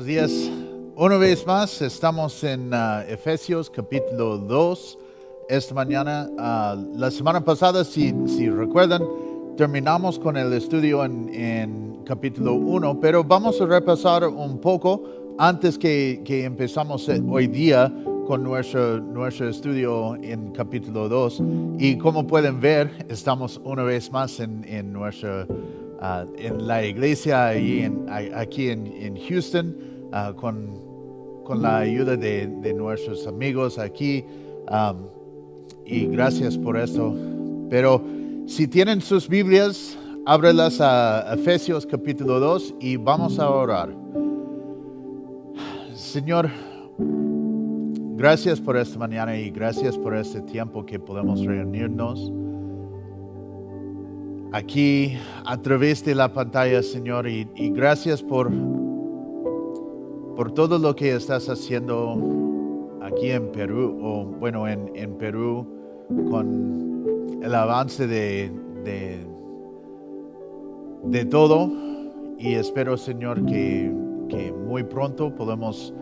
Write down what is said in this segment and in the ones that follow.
Buenos días. Una vez más, estamos en Efesios capítulo 2. Esta mañana, la semana pasada, si recuerdan, terminamos con el estudio en capítulo 1, pero vamos a repasar un poco antes que empezamos hoy día con nuestro estudio en capítulo 2. Y como pueden ver, estamos una vez más en la iglesia aquí en Houston, con la ayuda de nuestros amigos aquí, y gracias por esto. Pero si tienen sus Biblias, ábrelas a Efesios capítulo 2 y vamos a orar. Señor, gracias por esta mañana y gracias por este tiempo que podemos reunirnos aquí a través de la pantalla, Señor, y gracias por todo lo que estás haciendo aquí en Perú, o bueno, en Perú, con el avance de todo. Y espero, Señor, que muy pronto podamos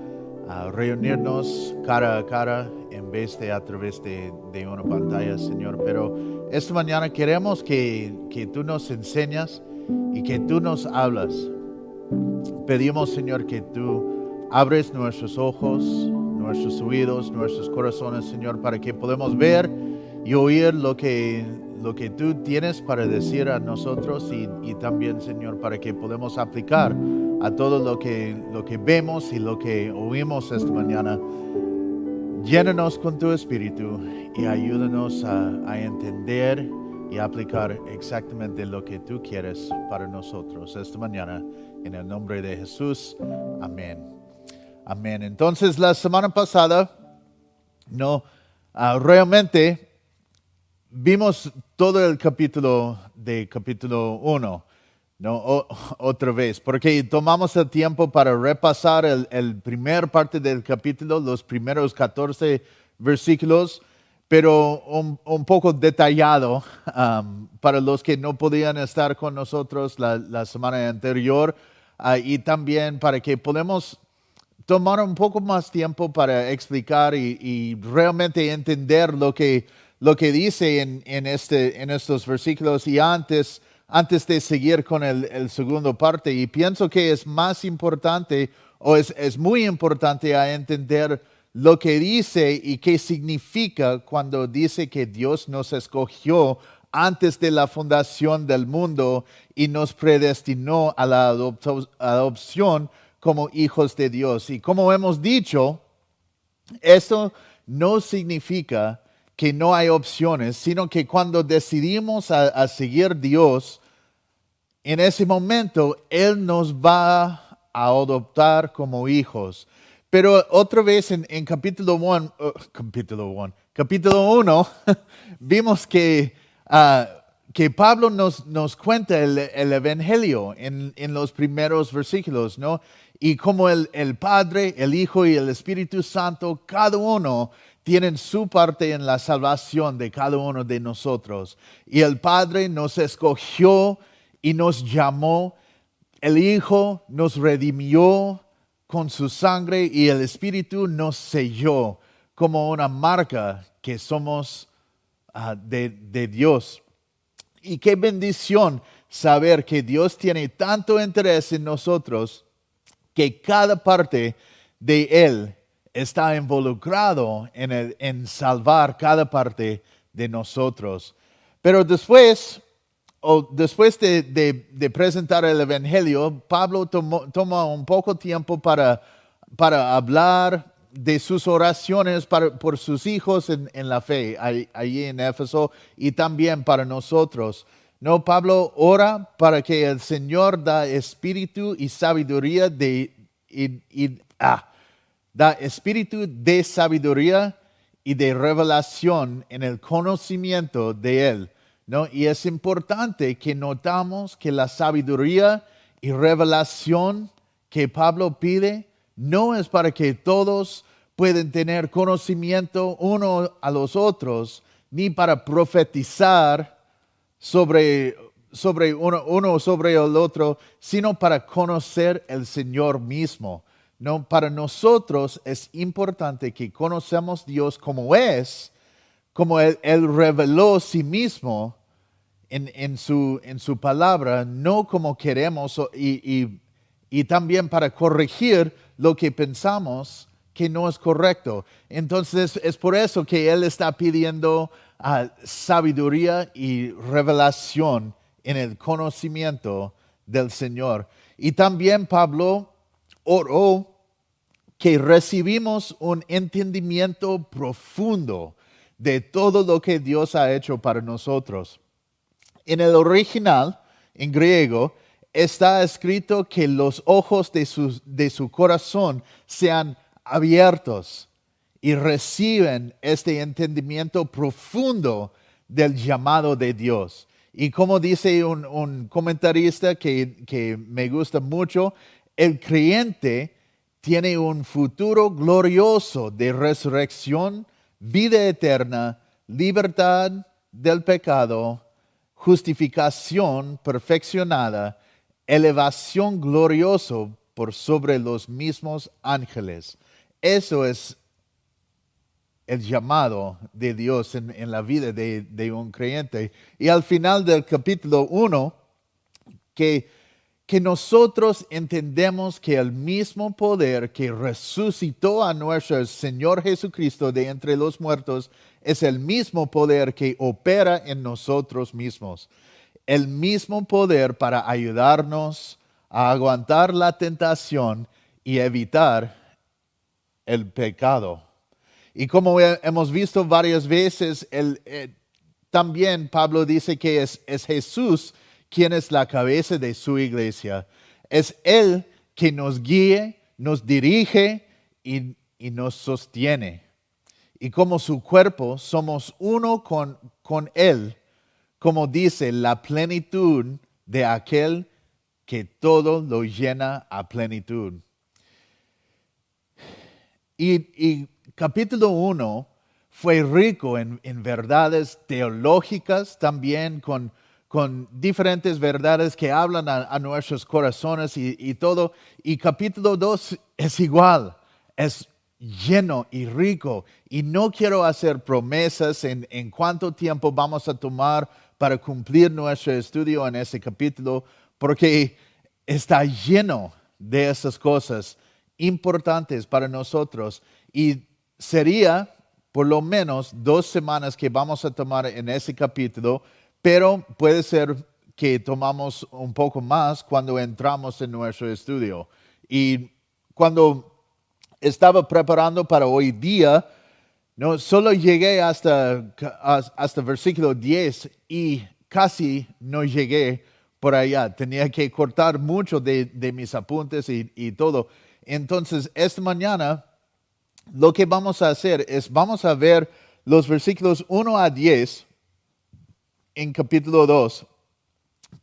reunirnos cara a cara en vez de a través de una pantalla, Señor. Pero esta mañana queremos que tú nos enseñas y que tú nos hablas. Pedimos, Señor, que tú abres nuestros ojos, nuestros oídos, nuestros corazones, Señor, para que podamos ver y oír lo que tú tienes para decir a nosotros, y también, Señor, para que podamos aplicar a todo lo que vemos y lo que oímos esta mañana. Llénanos con tu Espíritu y ayúdanos a entender y aplicar exactamente lo que tú quieres para nosotros esta mañana. En el nombre de Jesús. Amén. Amén. Entonces, la semana pasada, realmente vimos todo el capítulo 1. Otra vez, porque tomamos el tiempo para repasar el primer parte del capítulo, los primeros 14 versículos, pero un poco detallado para los que no podían estar con nosotros la semana anterior, y también para que podamos tomar un poco más tiempo para explicar y realmente entender lo que dice en estos versículos, y antes de seguir con el segundo parte. Y pienso que es más importante, o es muy importante a entender lo que dice y qué significa cuando dice que Dios nos escogió antes de la fundación del mundo y nos predestinó a la adopción como hijos de Dios. Y como hemos dicho, eso no significa que no hay opciones, sino que cuando decidimos a seguir Dios, en ese momento Él nos va a adoptar como hijos. Pero otra vez en capítulo 1, vimos que Pablo nos cuenta el Evangelio en los primeros versículos, ¿no? Y como el Padre, el Hijo y el Espíritu Santo, cada uno tienen su parte en la salvación de cada uno de nosotros. Y el Padre nos escogió y nos llamó. El Hijo nos redimió con su sangre y el Espíritu nos selló como una marca que somos de Dios. Y qué bendición saber que Dios tiene tanto interés en nosotros que cada parte de Él está involucrado en salvar cada parte de nosotros. Pero después de presentar el Evangelio, Pablo toma un poco tiempo para hablar de sus oraciones por sus hijos en la fe, allí en Éfeso, y también para nosotros. Pablo ora para que el Señor da espíritu y sabiduría da espíritu de sabiduría y de revelación en el conocimiento de Él, ¿no? Y es importante que notamos que la sabiduría y revelación que Pablo pide no es para que todos puedan tener conocimiento uno a los otros, ni para profetizar sobre uno sobre el otro, sino para conocer el Señor mismo. No, para nosotros es importante que conocemos a Dios como es, como Él reveló sí mismo en su palabra, no como queremos, y también para corregir lo que pensamos que no es correcto. Entonces es por eso que Él está pidiendo sabiduría y revelación en el conocimiento del Señor. Y también Pablo oró que recibimos un entendimiento profundo de todo lo que Dios ha hecho para nosotros. En el original, en griego, está escrito que los ojos de su corazón sean abiertos y reciben este entendimiento profundo del llamado de Dios. Y como dice un comentarista que me gusta mucho, el creyente tiene un futuro glorioso de resurrección, vida eterna, libertad del pecado, justificación perfeccionada, elevación gloriosa por sobre los mismos ángeles. Eso es el llamado de Dios en la vida de un creyente. Y al final del capítulo 1, que nosotros entendemos que el mismo poder que resucitó a nuestro Señor Jesucristo de entre los muertos es el mismo poder que opera en nosotros mismos. El mismo poder para ayudarnos a aguantar la tentación y evitar el pecado. Y como hemos visto varias veces, también Pablo dice que es Jesús quien es la cabeza de su iglesia. Es Él que nos guíe, nos dirige y nos sostiene. Y como su cuerpo, somos uno con Él, como dice la plenitud de aquel que todo lo llena a plenitud. Y capítulo 1 fue rico en verdades teológicas, también con diferentes verdades que hablan a nuestros corazones y todo. Y capítulo 2 es igual, es lleno y rico. Y no quiero hacer promesas en cuánto tiempo vamos a tomar para cumplir nuestro estudio en ese capítulo, porque está lleno de esas cosas importantes para nosotros. Y sería por lo menos 2 semanas que vamos a tomar en ese capítulo, pero puede ser que tomamos un poco más cuando entramos en nuestro estudio. Y cuando estaba preparando para hoy día, no, solo llegué hasta versículo 10 y casi no llegué por allá. Tenía que cortar mucho de mis apuntes y todo. Entonces, esta mañana lo que vamos a hacer es vamos a ver los versículos 1 a 10 en capítulo 2,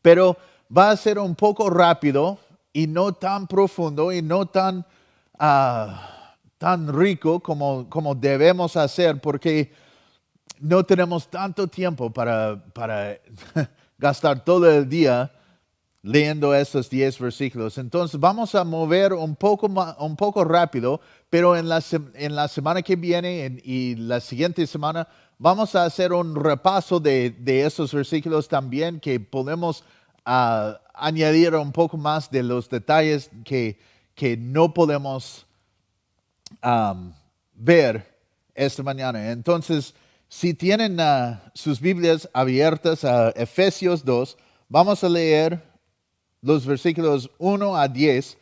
pero va a ser un poco rápido y no tan profundo y no tan rico como debemos hacer, porque no tenemos tanto tiempo para gastar todo el día leyendo estos 10 versículos. Entonces vamos a mover un poco rápido, pero en la semana que viene y la siguiente semana vamos a hacer un repaso de esos versículos también, que podemos añadir un poco más de los detalles que no podemos ver esta mañana. Entonces, si tienen sus Biblias abiertas a Efesios 2, vamos a leer los versículos 1 a 10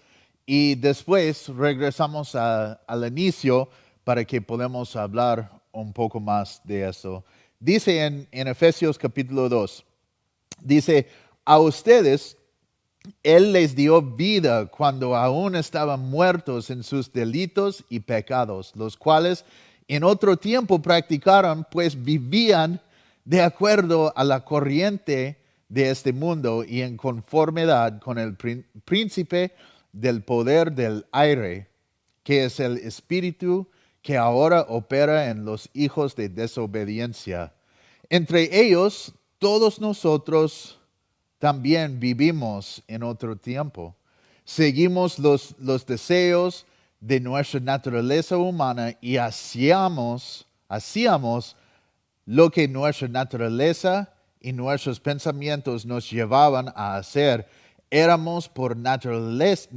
y después regresamos al inicio para que podamos hablar un poco más de eso. Dice en Efesios capítulo 2, dice, a ustedes Él les dio vida cuando aún estaban muertos en sus delitos y pecados, los cuales en otro tiempo practicaron, pues vivían de acuerdo a la corriente de este mundo y en conformidad con el príncipe del poder del aire, que es el espíritu que ahora opera en los hijos de desobediencia. Entre ellos, todos nosotros también vivimos en otro tiempo. Seguimos los deseos de nuestra naturaleza humana y hacíamos lo que nuestra naturaleza y nuestros pensamientos nos llevaban a hacer. Éramos por naturaleza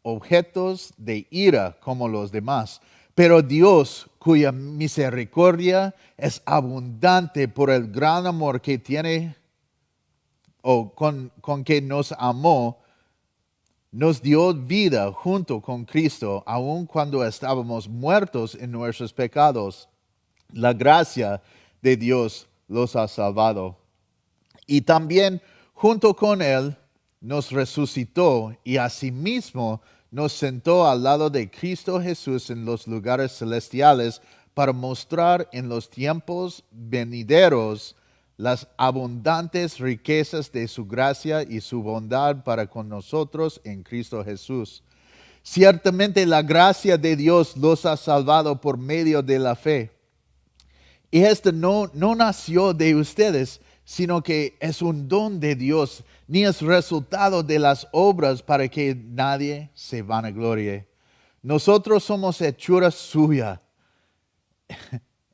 objetos de ira como los demás. Pero Dios, cuya misericordia es abundante por el gran amor que tiene o con que nos amó, nos dio vida junto con Cristo, aun cuando estábamos muertos en nuestros pecados. La gracia de Dios los ha salvado. Y también junto con Él nos resucitó y asimismo nos sentó al lado de Cristo Jesús en los lugares celestiales para mostrar en los tiempos venideros las abundantes riquezas de su gracia y su bondad para con nosotros en Cristo Jesús. Ciertamente la gracia de Dios los ha salvado por medio de la fe. Y esto no nació de ustedes, sino que es un don de Dios, ni es resultado de las obras para que nadie se vanaglorie. Nosotros somos hechura suya.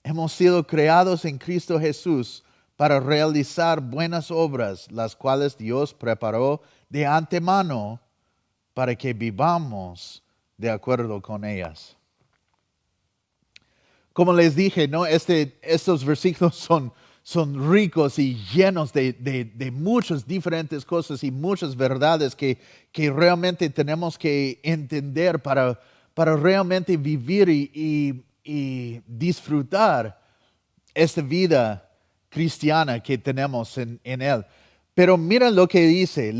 Hemos sido creados en Cristo Jesús para realizar buenas obras, las cuales Dios preparó de antemano para que vivamos de acuerdo con ellas. Como les dije, ¿no? Estos versículos son ricos y llenos de muchas diferentes cosas y muchas verdades que realmente tenemos que entender para realmente vivir y disfrutar esta vida cristiana que tenemos en Él. Pero mira lo que dice.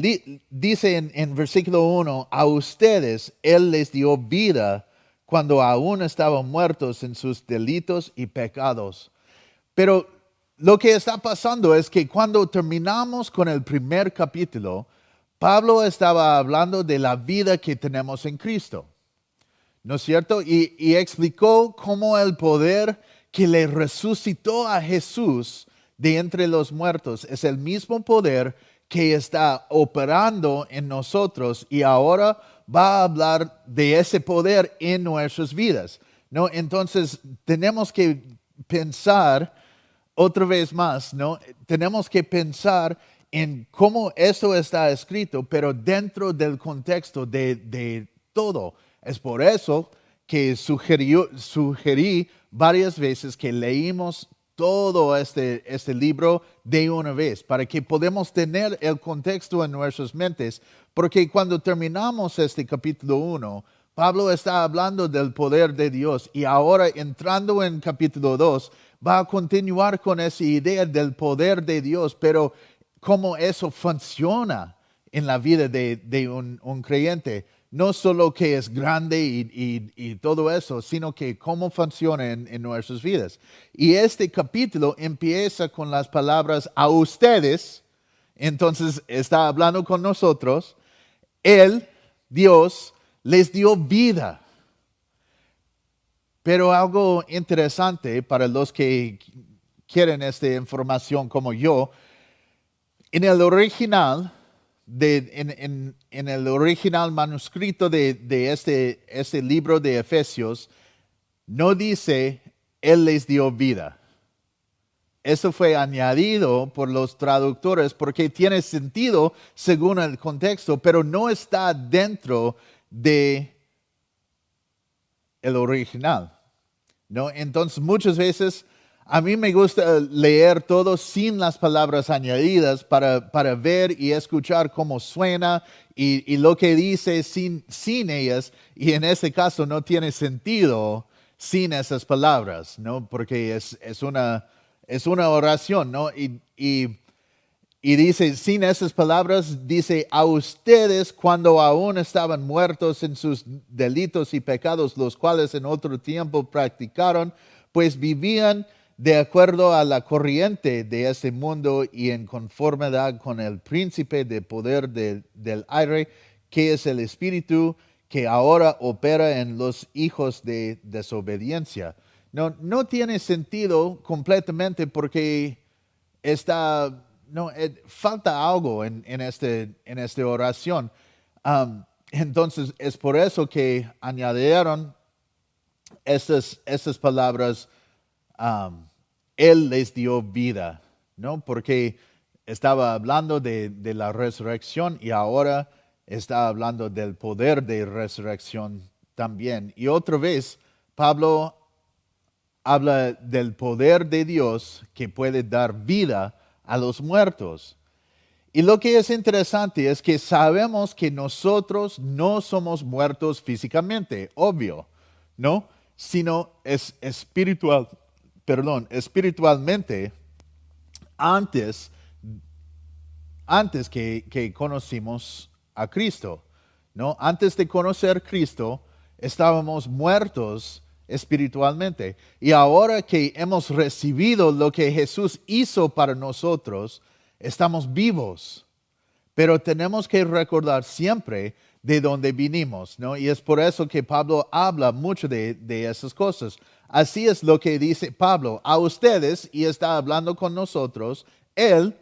Dice en versículo 1, a ustedes Él les dio vida cuando aún estaban muertos en sus delitos y pecados. Pero lo que está pasando es que cuando terminamos con el primer capítulo, Pablo estaba hablando de la vida que tenemos en Cristo, ¿no es cierto? Y explicó cómo el poder que le resucitó a Jesús de entre los muertos es el mismo poder que está operando en nosotros y ahora va a hablar de ese poder en nuestras vidas, ¿no? Entonces tenemos que pensar otra vez más, ¿no? Tenemos que pensar en cómo eso está escrito, pero dentro del contexto de todo. Es por eso que sugerí varias veces que leímos todo este libro de una vez, para que podamos tener el contexto en nuestras mentes, porque cuando terminamos este capítulo 1, Pablo está hablando del poder de Dios y ahora entrando en capítulo 2, va a continuar con esa idea del poder de Dios, pero cómo eso funciona en la vida de un creyente. No solo que es grande y todo eso, sino que cómo funciona en nuestras vidas. Y este capítulo empieza con las palabras a ustedes, entonces está hablando con nosotros. Él, Dios, les dio vida. Pero algo interesante para los que quieren esta información como yo, en el original, en el original manuscrito de este libro de Efesios, no dice, Él les dio vida. Eso fue añadido por los traductores porque tiene sentido según el contexto, pero no está dentro de el original, ¿no? Entonces muchas veces a mí me gusta leer todo sin las palabras añadidas para ver y escuchar cómo suena y lo que dice sin ellas, y en este caso no tiene sentido sin esas palabras, ¿no? Porque es una oración, ¿no? Y dice, sin esas palabras, dice, a ustedes cuando aún estaban muertos en sus delitos y pecados, los cuales en otro tiempo practicaron, pues vivían de acuerdo a la corriente de este mundo y en conformidad con el príncipe de poder del aire, que es el espíritu que ahora opera en los hijos de desobediencia. No tiene sentido completamente porque falta algo en esta oración. Entonces, es por eso que añadieron estas palabras, Él les dio vida, ¿no? Porque estaba hablando de la resurrección y ahora está hablando del poder de resurrección también. Y otra vez, Pablo habla del poder de Dios que puede dar vida a los muertos. Y lo que es interesante es que sabemos que nosotros no somos muertos físicamente, obvio, ¿no? Sino es espiritualmente antes que conocimos a Cristo, ¿no? Antes de conocer a Cristo, estábamos muertos espiritualmente. Y ahora que hemos recibido lo que Jesús hizo para nosotros, estamos vivos. Pero tenemos que recordar siempre de dónde vinimos, ¿no? Y es por eso que Pablo habla mucho de esas cosas. Así es lo que dice Pablo a ustedes, y está hablando con nosotros. Él,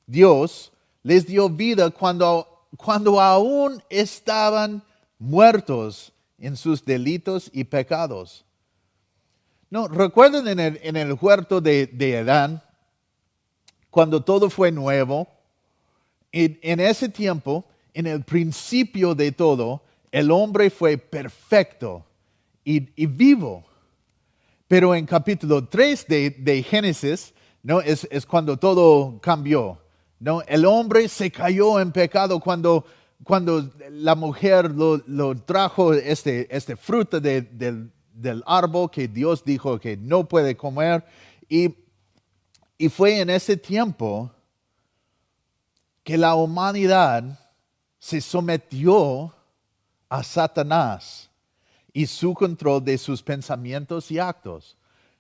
Dios, les dio vida cuando aún estaban muertos en sus delitos y pecados. No, recuerden en el huerto de Adán, cuando todo fue nuevo. En ese tiempo, en el principio de todo, el hombre fue perfecto y vivo. Pero en capítulo 3 de Génesis, ¿no? Es cuando todo cambió, ¿no? El hombre se cayó en pecado cuando la mujer lo trajo este fruto del árbol que Dios dijo que no puede comer. Y fue en ese tiempo que la humanidad se sometió a Satanás y su control de sus pensamientos y actos.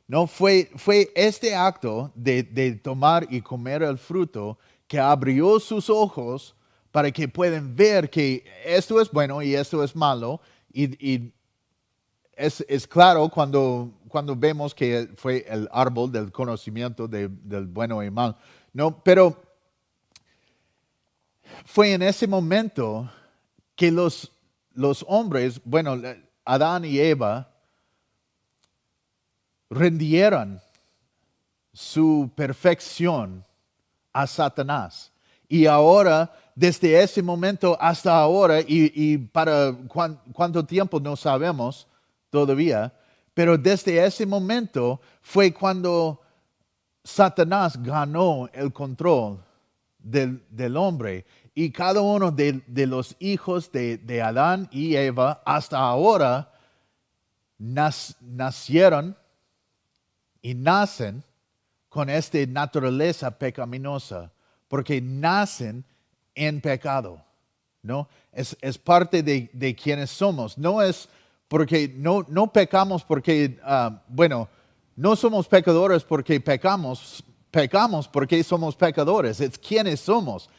No fue este acto de tomar y comer el fruto que abrió sus ojos para que puedan ver que esto es bueno y esto es malo. Y es claro cuando vemos que fue el árbol del conocimiento del bueno y mal. No, pero fue en ese momento que los hombres, bueno, Adán y Eva, rendieron su perfección a Satanás. Y ahora, desde ese momento hasta ahora, y para cuánto tiempo no sabemos todavía, pero desde ese momento fue cuando Satanás ganó el control del hombre. Y cada uno de los hijos de Adán y Eva hasta ahora nacieron y nacen con esta naturaleza pecaminosa, porque nacen en pecado, ¿no? Es parte de quienes somos. No es porque no pecamos porque, no somos pecadores porque pecamos porque somos pecadores. Es quienes somos.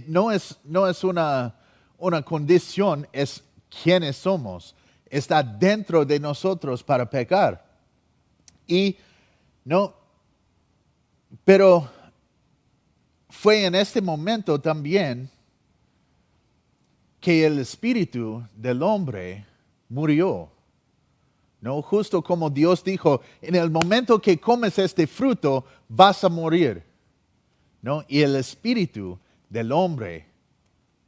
No es una condición, es quienes somos. Está dentro de nosotros para pecar. Pero fue en este momento también que el espíritu del hombre murió. ¿No? Justo como Dios dijo, en el momento que comes este fruto, vas a morir. ¿No? Y el espíritu del hombre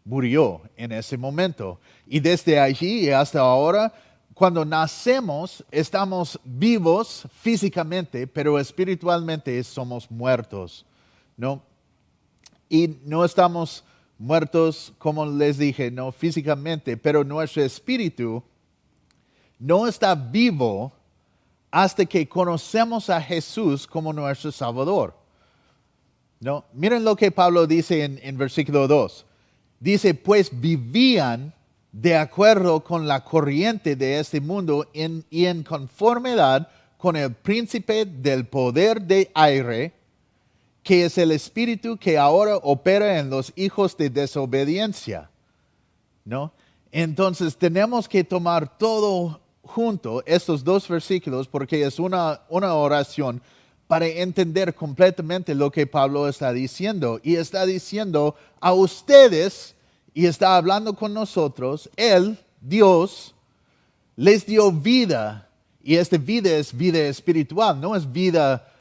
murió en ese momento. Y desde allí hasta ahora, cuando nacemos, estamos vivos físicamente, pero espiritualmente somos muertos, ¿no? Y no estamos muertos, como les dije, no físicamente, pero nuestro espíritu no está vivo hasta que conocemos a Jesús como nuestro Salvador. ¿No? Miren lo que Pablo dice en versículo 2. Dice, pues vivían de acuerdo con la corriente de este mundo y en conformidad con el príncipe del poder de aire, que es el espíritu que ahora opera en los hijos de desobediencia. ¿No? Entonces tenemos que tomar todo junto, estos dos versículos, porque es una oración para entender completamente lo que Pablo está diciendo. Y está diciendo a ustedes y está hablando con nosotros, Él, Dios, les dio vida. Y esta vida es vida espiritual, no es vida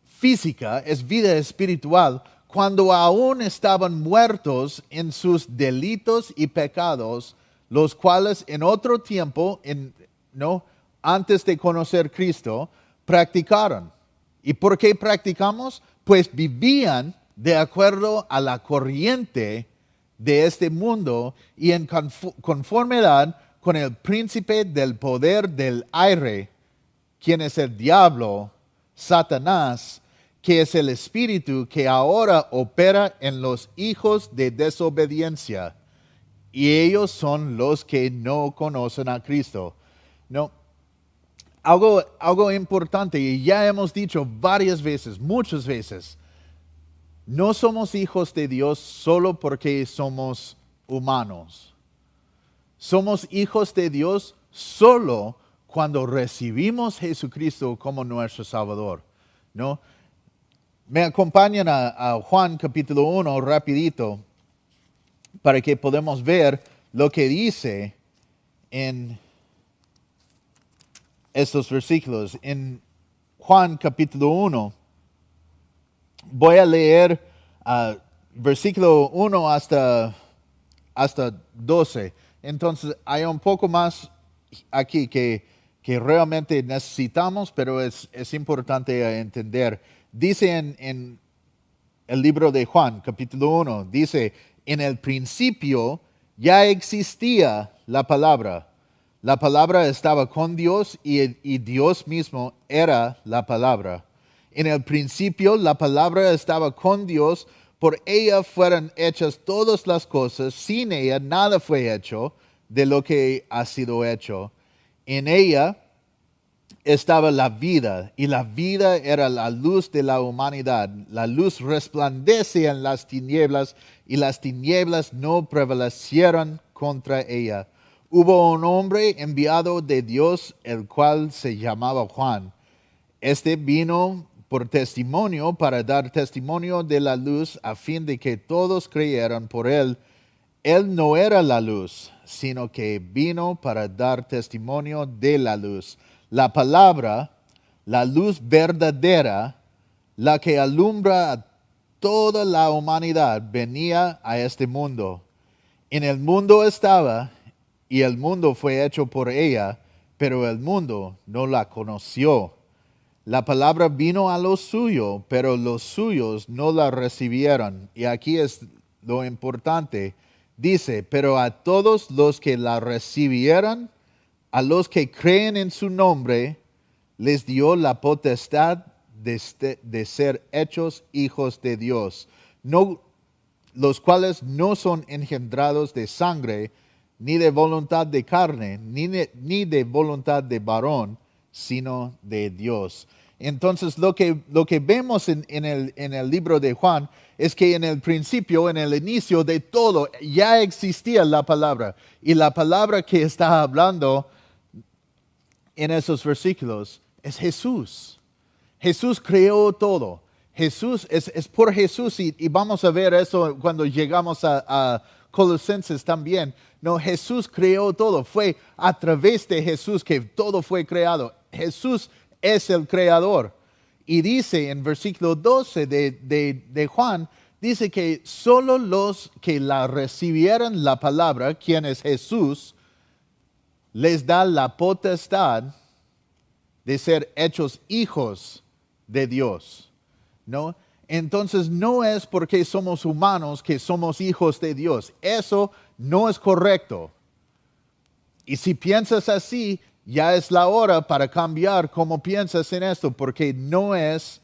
física, es vida espiritual. Cuando aún estaban muertos en sus delitos y pecados, los cuales en otro tiempo, ¿no? Antes de conocer Cristo, practicaron. ¿Y por qué practicamos? Pues vivían de acuerdo a la corriente de este mundo y en conformidad con el príncipe del poder del aire, quien es el diablo, Satanás, que es el espíritu que ahora opera en los hijos de desobediencia. Y ellos son los que no conocen a Cristo. No, algo importante, y ya hemos dicho varias veces, muchas veces, no somos hijos de Dios solo porque somos humanos. Somos hijos de Dios solo cuando recibimos a Jesucristo como nuestro Salvador, ¿no? Me acompañan a Juan capítulo 1 rapidito para que podamos ver lo que dice en estos versículos. En Juan capítulo 1, voy a leer versículo 1 hasta 12. Entonces hay un poco más aquí que realmente necesitamos, pero es importante entender. Dice en el libro de Juan, capítulo 1, dice, en el principio ya existía la palabra. La palabra estaba con Dios y Dios mismo era la palabra. En el principio la palabra estaba con Dios, por ella fueron hechas todas las cosas, sin ella nada fue hecho de lo que ha sido hecho. En ella estaba la vida, y la vida era la luz de la humanidad. La luz resplandece en las tinieblas, y las tinieblas no prevalecieron contra ella. Hubo un hombre enviado de Dios, el cual se llamaba Juan. Este vino por testimonio, para dar testimonio de la luz, a fin de que todos creyeran por él. Él no era la luz, sino que vino para dar testimonio de la luz. La palabra, la luz verdadera, la que alumbra a toda la humanidad, venía a este mundo. En el mundo estaba, y el mundo fue hecho por ella, pero el mundo no la conoció. La palabra vino a lo suyo, pero los suyos no la recibieron. Y aquí es lo importante. Dice, pero a todos los que la recibieron, a los que creen en su nombre, les dio la potestad de ser hechos hijos de Dios, no, los cuales no son engendrados de sangre, ni de voluntad de carne, ni de voluntad de varón, sino de Dios. Entonces lo que vemos en el libro de Juan es que en el principio, en el inicio de todo, ya existía la palabra. Y la palabra que está hablando en esos versículos es Jesús. Jesús creó todo. Jesús es por Jesús, y vamos a ver eso cuando llegamos a Colosenses también. No, Jesús creó todo. Fue a través de Jesús que todo fue creado. Jesús es el creador. Y dice en versículo 12 de Juan, dice que solo los que la recibieron la palabra, quien es Jesús, les da la potestad de ser hechos hijos de Dios, ¿no? Entonces no es porque somos humanos que somos hijos de Dios. Eso no es correcto. Y si piensas así, ya es la hora para cambiar cómo piensas en esto, porque no es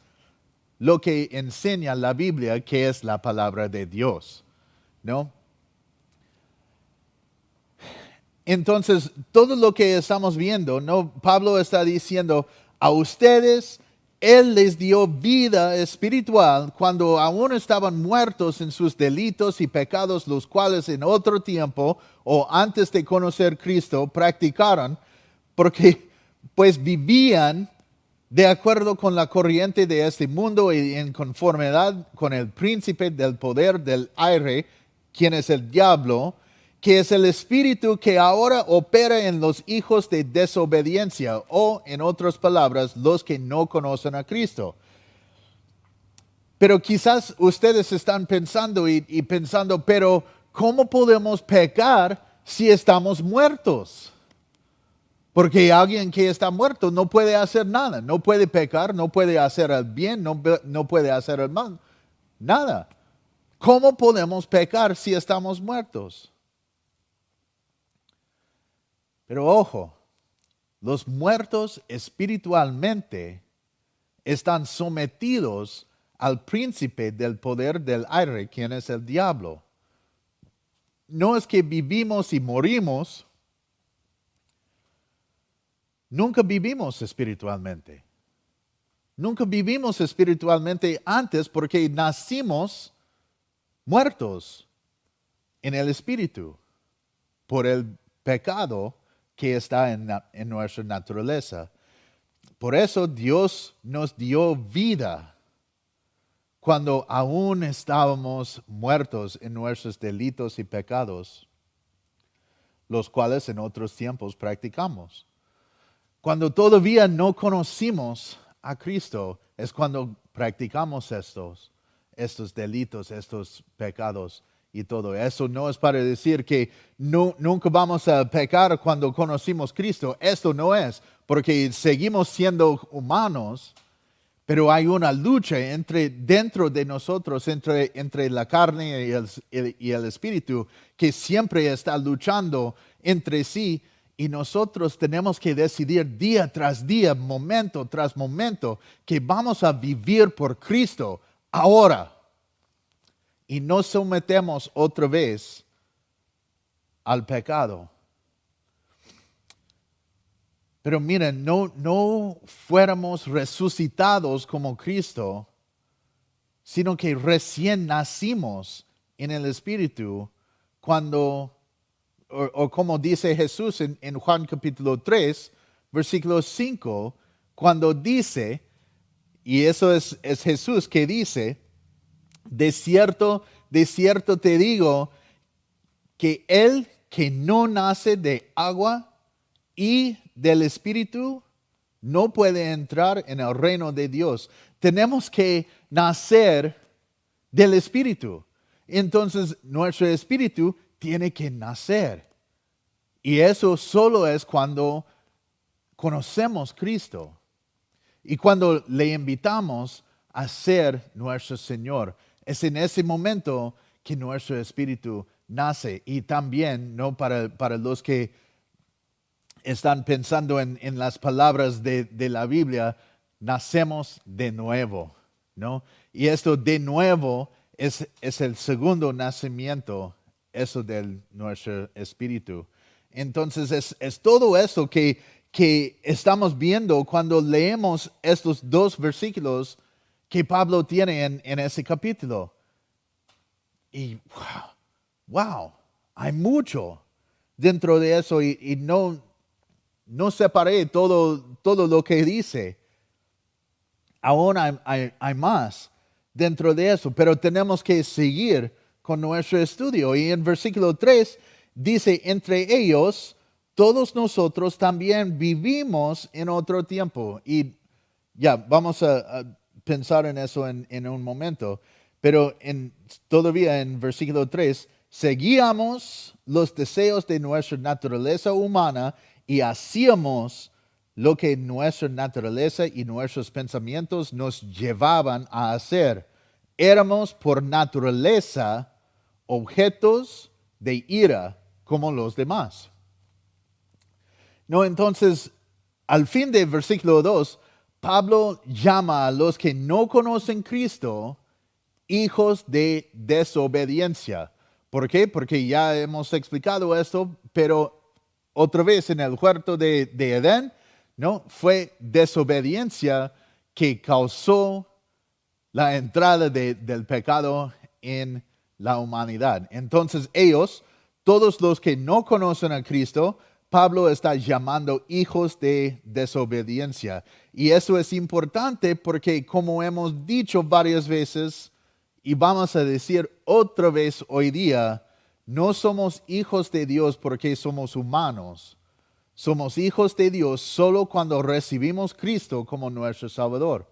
lo que enseña la Biblia, que es la palabra de Dios, ¿no? Entonces, todo lo que estamos viendo, ¿no? Pablo está diciendo, a ustedes, Él les dio vida espiritual cuando aún estaban muertos en sus delitos y pecados, los cuales en otro tiempo o antes de conocer Cristo practicaron, porque pues vivían de acuerdo con la corriente de este mundo y en conformidad con el príncipe del poder del aire, quien es el diablo, que es el espíritu que ahora opera en los hijos de desobediencia, o en otras palabras, los que no conocen a Cristo. Pero quizás ustedes están pensando y pensando, pero ¿cómo podemos pecar si estamos muertos? Porque alguien que está muerto no puede hacer nada, no puede pecar, no puede hacer el bien, no puede hacer el mal, nada. ¿Cómo podemos pecar si estamos muertos? Pero ojo, los muertos espiritualmente están sometidos al príncipe del poder del aire, quien es el diablo. No es que vivimos y morimos, nunca vivimos espiritualmente. Nunca vivimos espiritualmente antes porque nacimos muertos en el espíritu por el pecado que está en nuestra naturaleza. Por eso Dios nos dio vida cuando aún estábamos muertos en nuestros delitos y pecados, los cuales en otros tiempos practicamos. Cuando todavía no conocimos a Cristo, es cuando practicamos estos delitos, estos pecados y todo. Eso no es para decir que nunca vamos a pecar cuando conocimos a Cristo. Esto no es, porque seguimos siendo humanos, pero hay una lucha dentro de nosotros, entre la carne y el espíritu, que siempre está luchando entre sí. Y nosotros tenemos que decidir día tras día, momento tras momento, que vamos a vivir por Cristo ahora. Y nos sometemos otra vez al pecado. Pero miren, no fuéramos resucitados como Cristo, sino que recién nacimos en el Espíritu cuando, o como dice Jesús en Juan capítulo 3, versículo 5, cuando dice, y eso es Jesús que dice, de cierto te digo, que el que no nace de agua y del Espíritu no puede entrar en el reino de Dios. Tenemos que nacer del Espíritu. Entonces, nuestro espíritu tiene que nacer. Y eso solo es cuando conocemos a Cristo y cuando le invitamos a ser nuestro Señor. Es en ese momento que nuestro espíritu nace. Y también, ¿no?, para los que están pensando en las palabras de la Biblia, nacemos de nuevo, ¿no? Y esto de nuevo es el segundo nacimiento, eso de nuestro espíritu. Entonces es todo eso que estamos viendo cuando leemos estos dos versículos que Pablo tiene en ese capítulo. Y wow, hay mucho dentro de eso y no separé todo lo que dice. Aún hay más dentro de eso, pero tenemos que seguir con nuestro estudio. Y en versículo 3 dice, entre ellos, todos nosotros también vivimos en otro tiempo. Y ya, vamos a pensar en eso en un momento. Pero todavía en versículo 3, seguíamos los deseos de nuestra naturaleza humana y hacíamos lo que nuestra naturaleza y nuestros pensamientos nos llevaban a hacer. Éramos por naturaleza objetos de ira como los demás. No, entonces, al fin del versículo 2, Pablo llama a los que no conocen a Cristo hijos de desobediencia. ¿Por qué? Porque ya hemos explicado esto, pero otra vez en el huerto de Edén, ¿no?, fue desobediencia que causó la entrada del pecado en la humanidad. Entonces ellos, todos los que no conocen a Cristo, Pablo está llamando hijos de desobediencia. Y eso es importante porque, como hemos dicho varias veces, Y vamos a decir otra vez hoy día, no somos hijos de Dios porque somos humanos. Somos hijos de Dios solo cuando recibimos a Cristo como nuestro Salvador.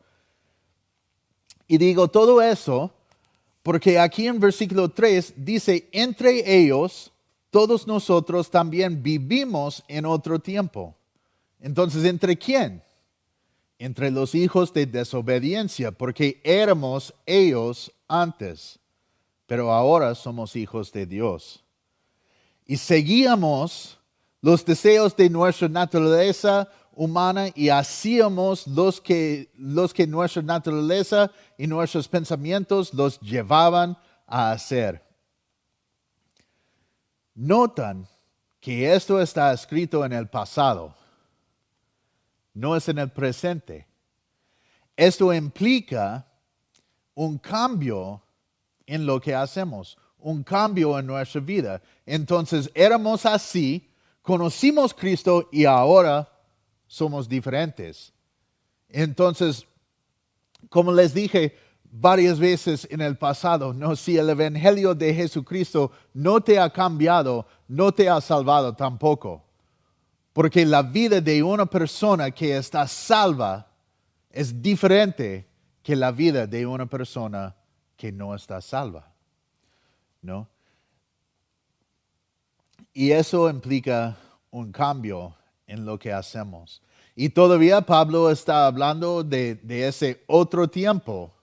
Y digo todo eso porque aquí en versículo 3 dice, entre ellos, todos nosotros también vivimos en otro tiempo. Entonces, ¿entre quién? Entre los hijos de desobediencia, porque éramos ellos antes, pero ahora somos hijos de Dios. Y seguíamos los deseos de nuestra naturaleza humana y hacíamos los que nuestra naturaleza y nuestros pensamientos los llevaban a hacer. Notan que esto está escrito en el pasado, no es en el presente. Esto implica un cambio en lo que hacemos, un cambio en nuestra vida. Entonces éramos así, conocimos a Cristo y ahora somos diferentes. Entonces, como les dije varias veces en el pasado, no, si el evangelio de Jesucristo no te ha cambiado, no te ha salvado tampoco. Porque la vida de una persona que está salva es diferente que la vida de una persona que no está salva, ¿no? Y eso implica un cambio en lo que hacemos. Y todavía Pablo está hablando de ese otro tiempo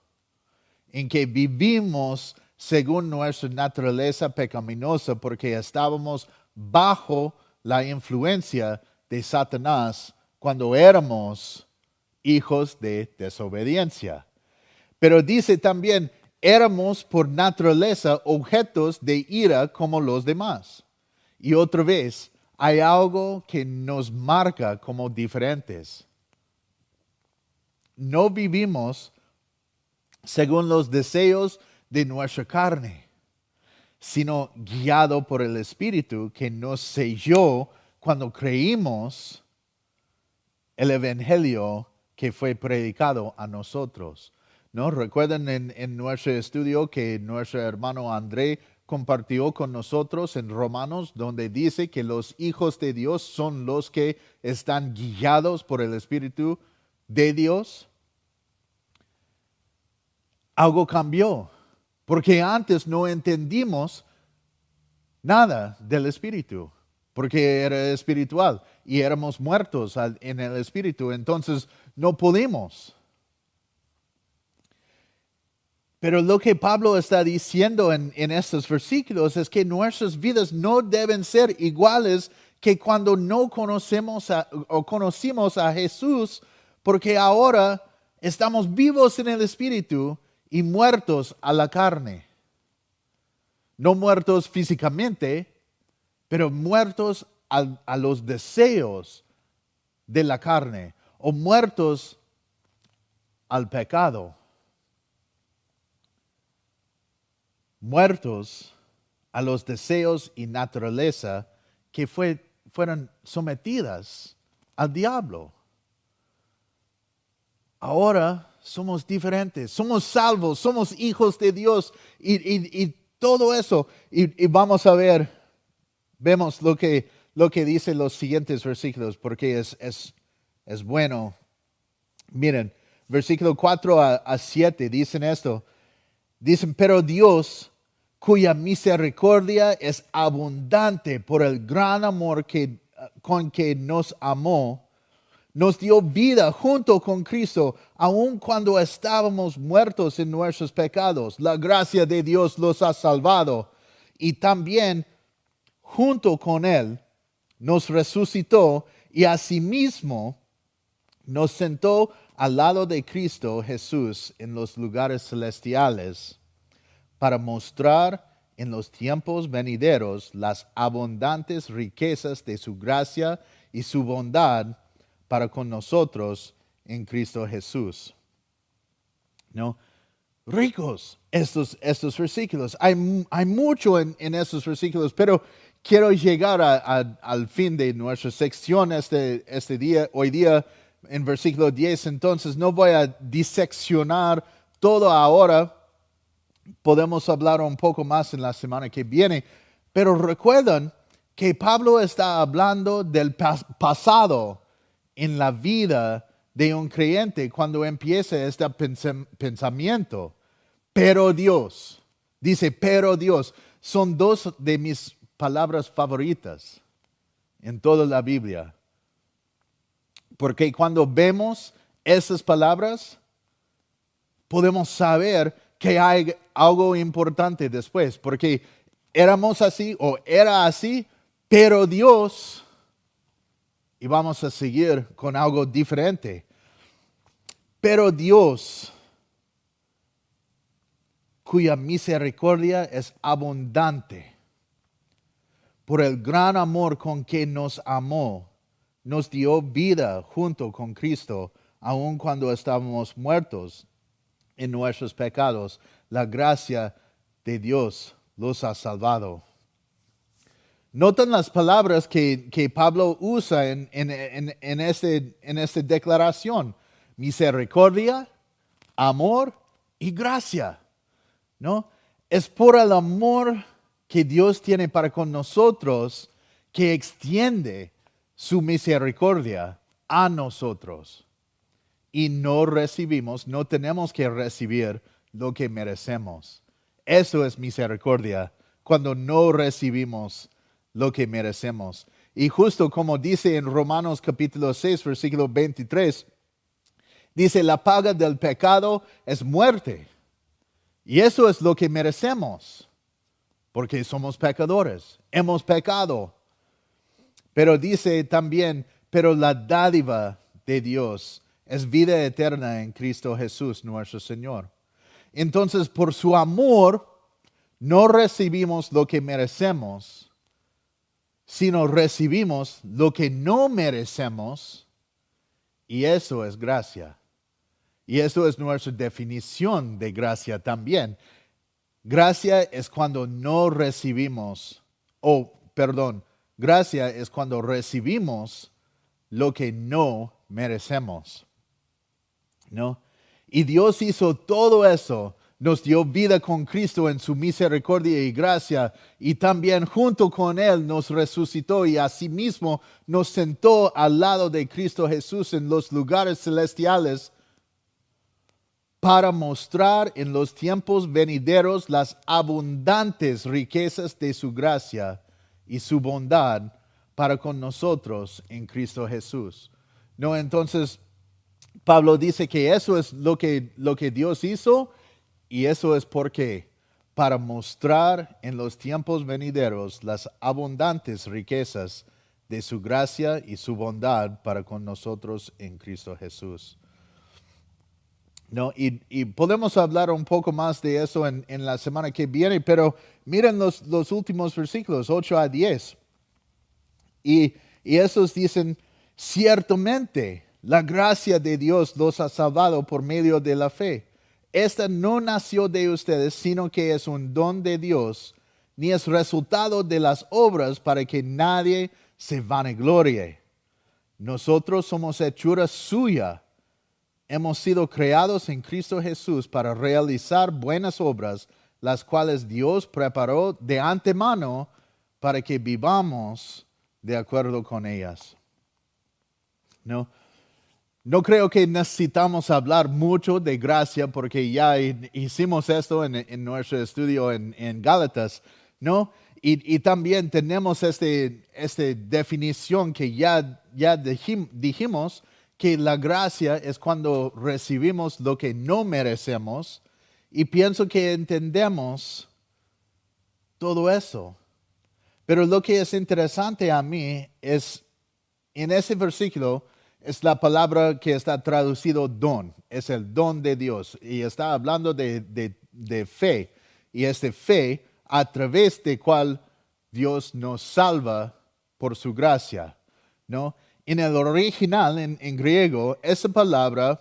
en que vivimos según nuestra naturaleza pecaminosa porque estábamos bajo la influencia de Satanás cuando éramos hijos de desobediencia. Pero dice también, éramos por naturaleza objetos de ira como los demás. Y otra vez, hay algo que nos marca como diferentes. No vivimos según los deseos de nuestra carne, sino guiado por el Espíritu que nos selló cuando creímos el Evangelio que fue predicado a nosotros. ¿No? Recuerden en nuestro estudio que nuestro hermano André compartió con nosotros en Romanos, donde dice que los hijos de Dios son los que están guiados por el Espíritu de Dios. Algo cambió, porque antes no entendimos nada del Espíritu, porque era espiritual y éramos muertos en el Espíritu, entonces no pudimos. Pero lo que Pablo está diciendo en estos versículos es que nuestras vidas no deben ser iguales que cuando no conocimos a Jesús, porque ahora estamos vivos en el Espíritu y muertos a la carne. No muertos físicamente, pero muertos a los deseos de la carne o muertos al pecado. Muertos a los deseos y naturaleza que fueron sometidas al diablo. Ahora somos diferentes, somos salvos, somos hijos de Dios y todo eso. Y vamos a ver, vemos lo que dicen los siguientes versículos porque es bueno. Miren, versículo 4 a 7 dicen esto. Dicen, pero Dios, cuya misericordia es abundante por el gran amor con que nos amó, nos dio vida junto con Cristo, aun cuando estábamos muertos en nuestros pecados. La gracia de Dios los ha salvado. Y también, junto con Él, nos resucitó y asimismo nos sentó al lado de Cristo Jesús en los lugares celestiales para mostrar en los tiempos venideros las abundantes riquezas de su gracia y su bondad para con nosotros en Cristo Jesús. ¿No? Ricos estos versículos. Hay mucho en estos versículos, pero quiero llegar al fin de nuestra sección hoy día, en versículo 10. Entonces no voy a diseccionar todo ahora, podemos hablar un poco más en la semana que viene, pero recuerdan que Pablo está hablando del pasado en la vida de un creyente cuando empieza este pensamiento. Pero Dios, dice, pero Dios, son dos de mis palabras favoritas en toda la Biblia. Porque cuando vemos esas palabras, podemos saber que hay algo importante después. Porque éramos así o era así, pero Dios, y vamos a seguir con algo diferente. Pero Dios, cuya misericordia es abundante, por el gran amor con que nos amó, nos dio vida junto con Cristo, aun cuando estábamos muertos en nuestros pecados. La gracia de Dios los ha salvado. Notan las palabras que Pablo usa en esta declaración. Misericordia, amor y gracia. ¿No? Es por el amor que Dios tiene para con nosotros que extiende su misericordia a nosotros. Y no tenemos que recibir lo que merecemos. Eso es misericordia, cuando no recibimos lo que merecemos. Y justo como dice en Romanos capítulo 6, versículo 23, dice, la paga del pecado es muerte. Y eso es lo que merecemos, porque somos pecadores, hemos pecado. Pero dice también, pero la dádiva de Dios es vida eterna en Cristo Jesús, nuestro Señor. Entonces, por su amor, no recibimos lo que merecemos, sino recibimos lo que no merecemos, y eso es gracia. Y eso es nuestra definición de gracia también. Gracia es cuando no recibimos, gracia es cuando recibimos lo que no merecemos, ¿no? Y Dios hizo todo eso, nos dio vida con Cristo en su misericordia y gracia, y también junto con Él nos resucitó y asimismo nos sentó al lado de Cristo Jesús en los lugares celestiales, para mostrar en los tiempos venideros las abundantes riquezas de su gracia y su bondad para con nosotros en Cristo Jesús. No, entonces Pablo dice que eso es lo que Dios hizo, y eso es porque para mostrar en los tiempos venideros las abundantes riquezas de su gracia y su bondad para con nosotros en Cristo Jesús. ¿No? Y podemos hablar un poco más de eso en la semana que viene, pero miren los últimos versículos, 8 a 10. Y esos dicen, ciertamente la gracia de Dios los ha salvado por medio de la fe. Esta no nació de ustedes, sino que es un don de Dios, ni es resultado de las obras para que nadie se vanaglorie. Nosotros somos hechura suya. Hemos sido creados en Cristo Jesús para realizar buenas obras, las cuales Dios preparó de antemano para que vivamos de acuerdo con ellas. No creo que necesitamos hablar mucho de gracia, porque ya hicimos esto en nuestro estudio en Gálatas, ¿no? Y también tenemos esta definición que ya dijimos, que la gracia es cuando recibimos lo que no merecemos, y pienso que entendemos todo eso. Pero lo que es interesante a mí es, en ese versículo, es la palabra que está traducido don, es el don de Dios, y está hablando de fe, y es de fe a través de cual Dios nos salva por su gracia, ¿no? En el original, en griego, esa palabra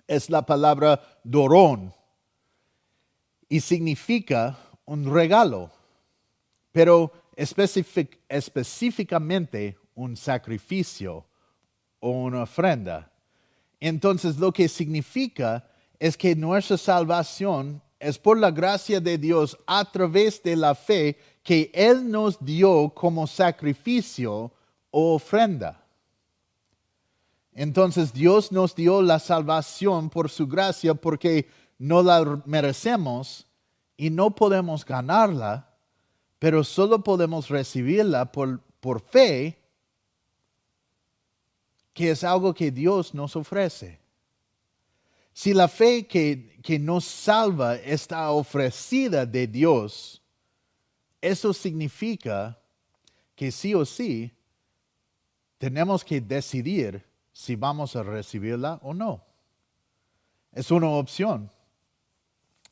es la palabra dorón y significa un regalo, pero específicamente un sacrificio o una ofrenda. Entonces, lo que significa es que nuestra salvación Es por la gracia de Dios a través de la fe que Él nos dio como sacrificio o ofrenda. Entonces Dios nos dio la salvación por su gracia porque no la merecemos y no podemos ganarla, pero solo podemos recibirla por fe, que es algo que Dios nos ofrece. Si la fe que nos salva está ofrecida de Dios, eso significa que sí o sí tenemos que decidir si vamos a recibirla o no. Es una opción.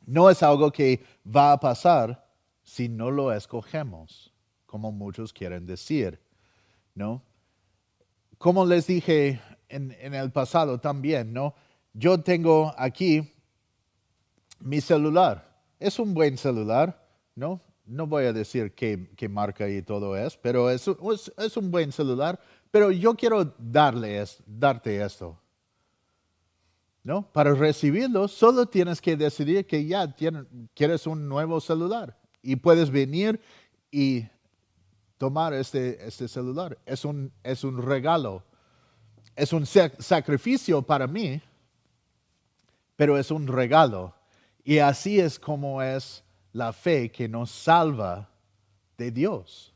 No es algo que va a pasar si no lo escogemos, como muchos quieren decir, ¿no? Como les dije en el pasado también, ¿no? Yo tengo aquí mi celular. Es un buen celular, ¿no? No voy a decir qué marca y todo es, pero es un buen celular. Pero yo quiero darte esto, ¿no? Para recibirlo, solo tienes que decidir que ya quieres un nuevo celular. Y puedes venir y tomar este celular. Es un regalo. Es un sacrificio para mí, pero es un regalo. Y así es como es la fe que nos salva de Dios,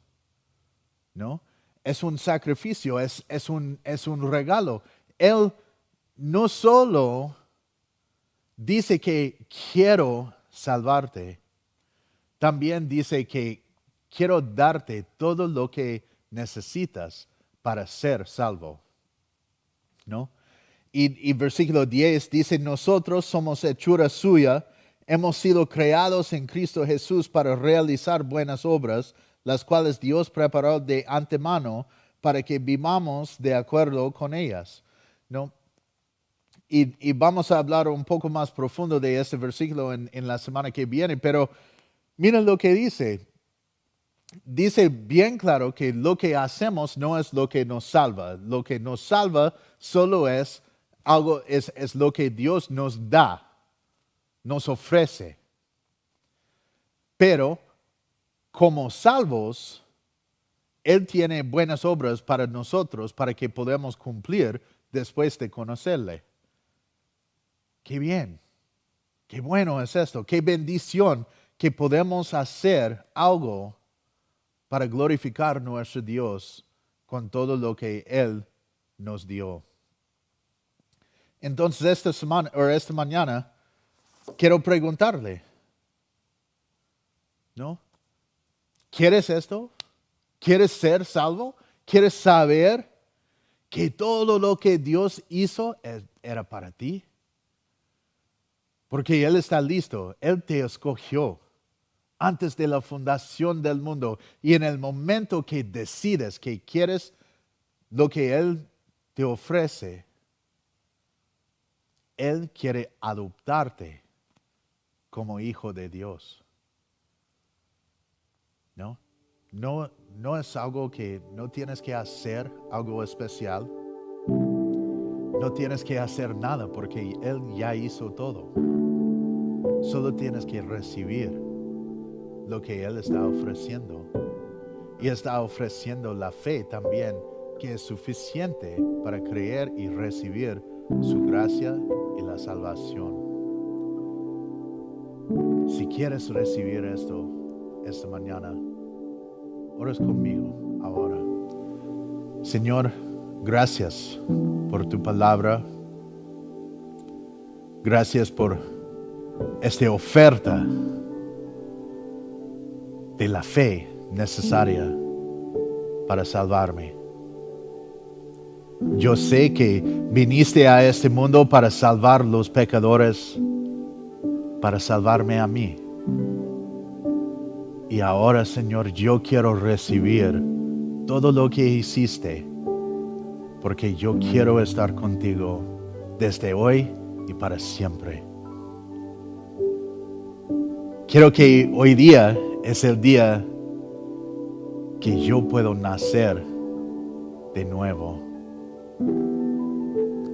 ¿no? Es un sacrificio, es un regalo. Él no solo dice que quiero salvarte, también dice que quiero darte todo lo que necesitas para ser salvo, ¿no? Y versículo 10 dice, nosotros somos hechura suya, hemos sido creados en Cristo Jesús para realizar buenas obras, las cuales Dios preparó de antemano para que vivamos de acuerdo con ellas, ¿no? Y vamos a hablar un poco más profundo de este versículo en la semana que viene, pero miren lo que dice. Dice bien claro que lo que hacemos no es lo que nos salva. Lo que nos salva solo es algo, es lo que Dios nos da, nos ofrece. Pero como salvos, Él tiene buenas obras para nosotros, para que podamos cumplir después de conocerle. Qué bien, qué bueno es esto, qué bendición que podemos hacer algo para glorificar a nuestro Dios con todo lo que Él nos dio. Entonces esta mañana quiero preguntarle, ¿no? ¿Quieres esto? ¿Quieres ser salvo? ¿Quieres saber que todo lo que Dios hizo era para ti? Porque Él está listo, Él te escogió antes de la fundación del mundo. Y en el momento que decides que quieres lo que Él te ofrece, Él quiere adoptarte como hijo de Dios. ¿No? No es algo que no tienes que hacer, algo especial. No tienes que hacer nada porque Él ya hizo todo. Solo tienes que recibir lo que Él está ofreciendo. Y está ofreciendo la fe también, que es suficiente para creer y recibir su gracia y la salvación. Si quieres recibir esto esta mañana, ores conmigo ahora. Señor, gracias por tu palabra. Gracias por esta oferta de la fe necesaria para salvarme. Yo sé que viniste a este mundo para salvar los pecadores, para salvarme a mí. Y ahora, Señor, yo quiero recibir todo lo que hiciste, porque yo quiero estar contigo desde hoy y para siempre. Quiero que hoy día es el día que yo puedo nacer de nuevo,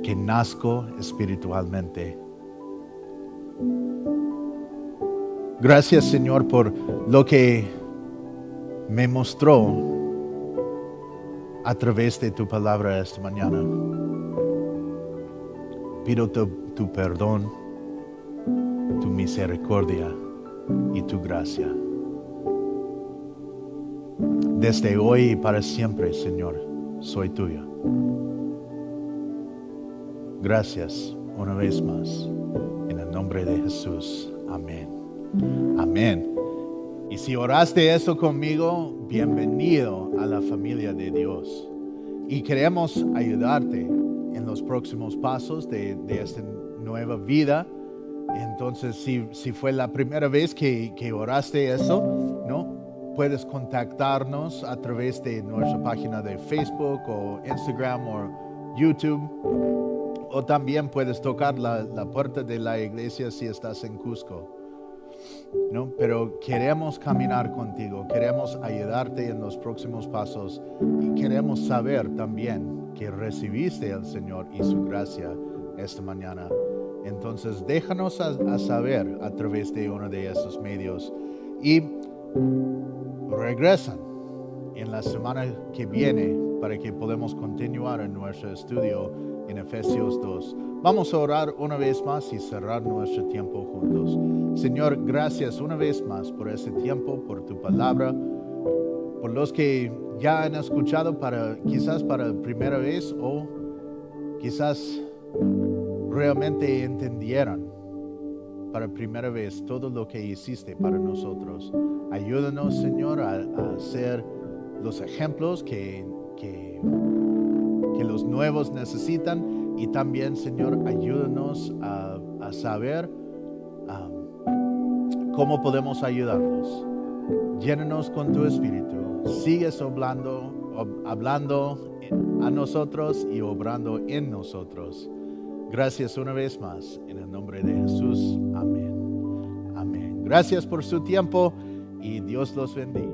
que nazco espiritualmente. Gracias, Señor, por lo que me mostró a través de tu palabra esta mañana. Pido tu perdón, tu misericordia y tu gracia. Desde hoy y para siempre, Señor, soy tuyo. Gracias una vez más. En el nombre de Jesús. Amén. Amén. Y si oraste eso conmigo, bienvenido a la familia de Dios. Y queremos ayudarte en los próximos pasos de esta nueva vida. Entonces, si fue la primera vez que oraste eso, ¿no? Puedes contactarnos a través de nuestra página de Facebook o Instagram o YouTube. O también puedes tocar la puerta de la iglesia si estás en Cusco, ¿no? Pero queremos caminar contigo, queremos ayudarte en los próximos pasos y queremos saber también que recibiste al Señor y su gracia esta mañana. Entonces déjanos a saber a través de uno de esos medios y regresan en la semana que viene para que podamos continuar en nuestro estudio en Efesios 2. Vamos a orar una vez más y cerrar nuestro tiempo juntos. Señor, gracias una vez más por ese tiempo, por tu palabra, por los que ya han escuchado quizás para primera vez o quizás realmente entendieran para primera vez todo lo que hiciste para nosotros. Ayúdanos, Señor, a ser los ejemplos que los nuevos necesitan y también, Señor, ayúdanos a saber cómo podemos ayudarlos. Llénanos con tu Espíritu. Sigues hablando a nosotros y obrando en nosotros. Gracias una vez más. En el nombre de Jesús. Amén. Amén. Gracias por su tiempo y Dios los bendiga.